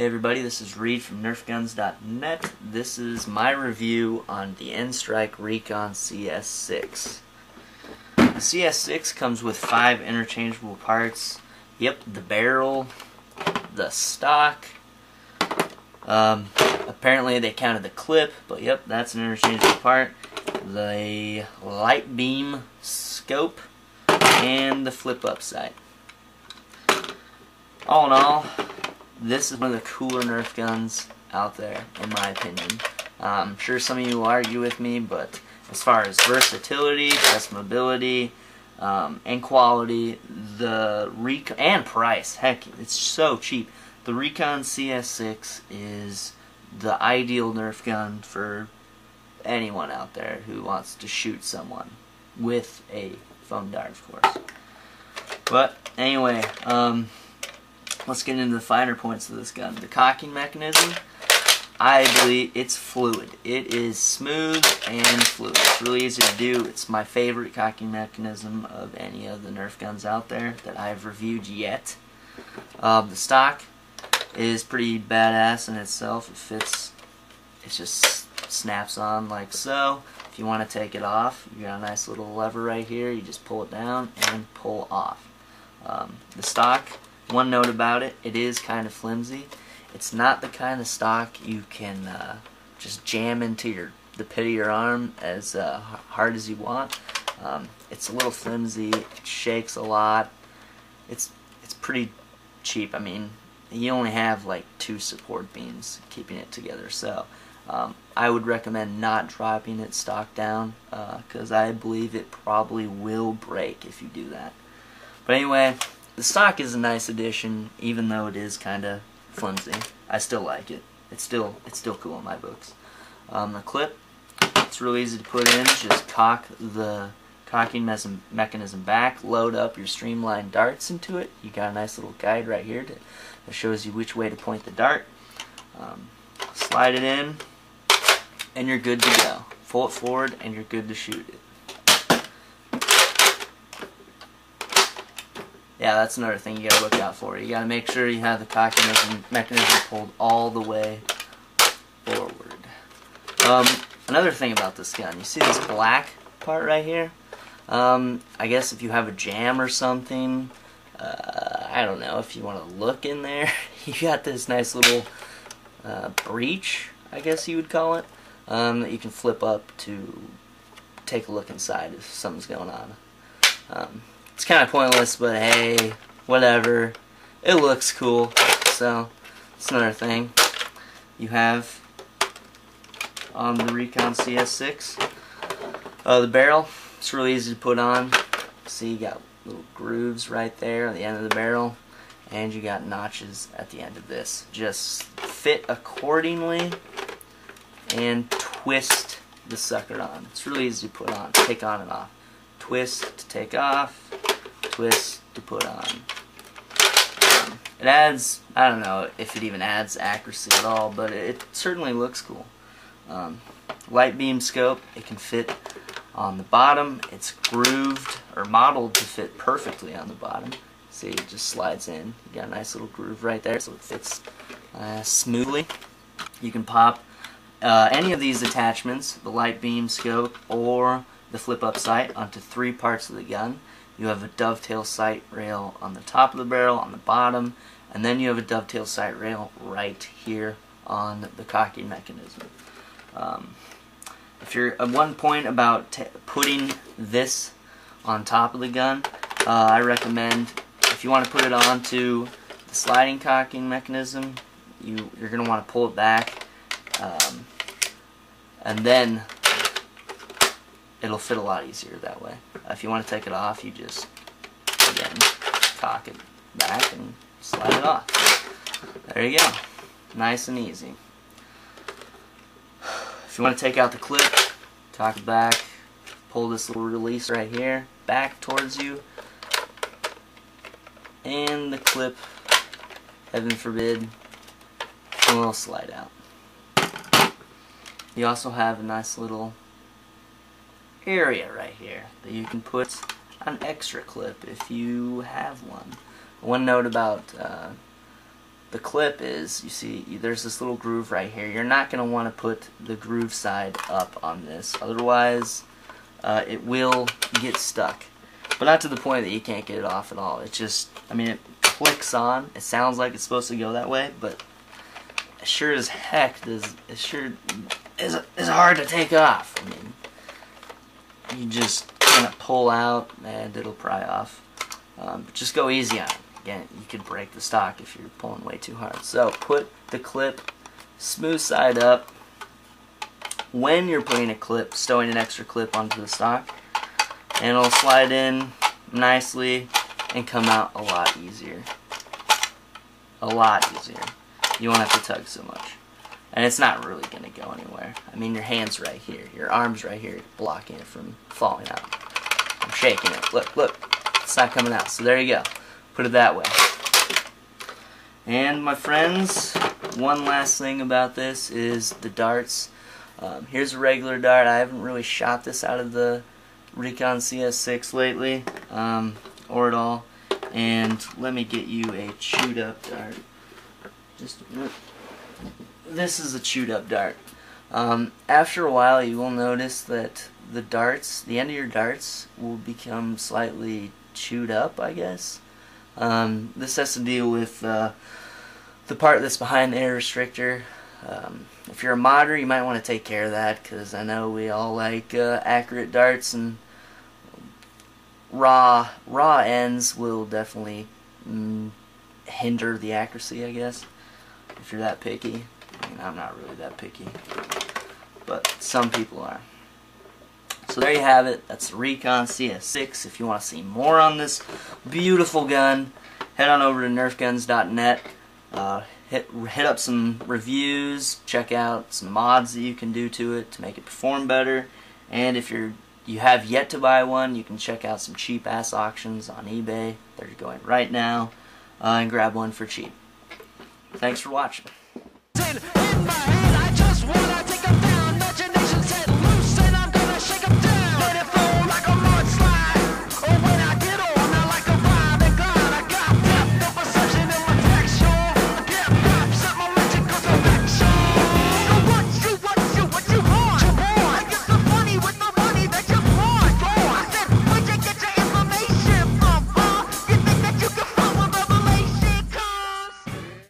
Hey everybody, this is Reed from NerfGunsNet. This is my review on the N-Strike Recon CS6. The CS6 comes with 5 interchangeable parts. Yep, the barrel, the stock. Apparently they counted the clip, but yep, that's an interchangeable part. The light beam scope and the flip-up sight. All in all, this is one of the cooler Nerf guns out there, in my opinion. I'm sure some of you will argue with me, but as far as versatility, test mobility, and quality, and price, heck, it's so cheap. The Recon CS6 is the ideal Nerf gun for anyone out there who wants to shoot someone with a foam dart, of course. But anyway, let's get into the finer points of this gun. The cocking mechanism, I believe it's fluid. It is smooth and fluid. It's really easy to do. It's my favorite cocking mechanism of any of the Nerf guns out there that I've reviewed yet. The stock is pretty badass in itself. It fits. It just snaps on like so. If you want to take it off, you got a nice little lever right here. You just pull it down and pull off. The stock, one note about it, it is kind of flimsy. It's not the kind of stock you can just jam into the pit of your arm as hard as you want. It's a little flimsy. It shakes a lot. It's pretty cheap. I mean, you only have like 2 support beams keeping it together, so I would recommend not dropping it stock down because I believe it probably will break if you do that. But anyway, the stock is a nice addition, even though it is kind of flimsy. I still like it. It's still cool in my books. The clip, it's really easy to put in. Just cock the cocking mechanism back, load up your streamlined darts into it. You got a nice little guide right here that shows you which way to point the dart. Slide it in, and you're good to go. Pull it forward, and you're good to shoot it. Yeah, that's another thing you gotta look out for. You gotta make sure you have the cocking mechanism pulled all the way forward. Another thing about this gun, you see this black part right here? I guess if you have a jam or something, I don't know, if you want to look in there, you got this nice little breach, I guess you would call it, that you can flip up to take a look inside if something's going on. It's kind of pointless, but hey, whatever. It looks cool, so that's another thing you have on the Recon CS6. The barrel, it's really easy to put on. See, you got little grooves right there on the end of the barrel, and you got notches at the end of this. Just fit accordingly and twist the sucker on. It's really easy to put on, take on and off. Twist to take off, twist to put on. It adds, I don't know if it even adds accuracy at all, but it certainly looks cool. Light beam scope, it can fit on the bottom. It's grooved or modeled to fit perfectly on the bottom. See, it just slides in. You got a nice little groove right there, so it fits smoothly. You can pop any of these attachments, the light beam scope or the flip-up sight, onto 3 parts of the gun. You have a dovetail sight rail on the top of the barrel, on the bottom, and then you have a dovetail sight rail right here on the cocking mechanism. If you're at one point about putting this on top of the gun, I recommend, if you want to put it onto the sliding cocking mechanism, you're going to want to pull it back, and then it'll fit a lot easier that way. If you want to take it off, you just, again, cock it back and slide it off. There you go. Nice and easy. If you want to take out the clip, cock it back, pull this little release right here, back towards you, and the clip, heaven forbid, will slide out. You also have a nice little area right here that you can put an extra clip if you have one. One note about the clip is, you see, there's this little groove right here. You're not going to want to put the groove side up on this, otherwise it will get stuck. But not to the point that you can't get it off at all. It just, I mean, it clicks on. It sounds like it's supposed to go that way, but it sure as heck does. It sure is hard to take off. I mean, you just kind of pull out and it'll pry off. But just go easy on it. Again, you could break the stock if you're pulling way too hard. So put the clip smooth side up. When you're putting a clip, stowing an extra clip onto the stock, and it'll slide in nicely and come out a lot easier. A lot easier. You won't have to tug so much. And it's not really going to go anywhere. I mean, your hand's right here. Your arm's right here blocking it from falling out. I'm shaking it. Look, look. It's not coming out. So there you go. Put it that way. And my friends, one last thing about this is the darts. Here's a regular dart. I haven't really shot this out of the Recon CS6 lately, or at all. And let me get you a chewed up dart. Just a minute. This is a chewed up dart. After a while, you will notice that the darts, the end of your darts, will become slightly chewed up, I guess. This has to deal with the part that's behind the air restrictor. If you're a modder, you might want to take care of that, because I know we all like accurate darts, and raw ends will definitely hinder the accuracy, I guess, if you're that picky. I mean, I'm not really that picky, but some people are. So there you have it. That's the Recon CS6. If you want to see more on this beautiful gun, head on over to NerfGunsNet. Hit up some reviews, check out some mods that you can do to it to make it perform better. And if you have yet to buy one, you can check out some cheap ass auctions on eBay. They're going right now, and grab one for cheap. Thanks for watching.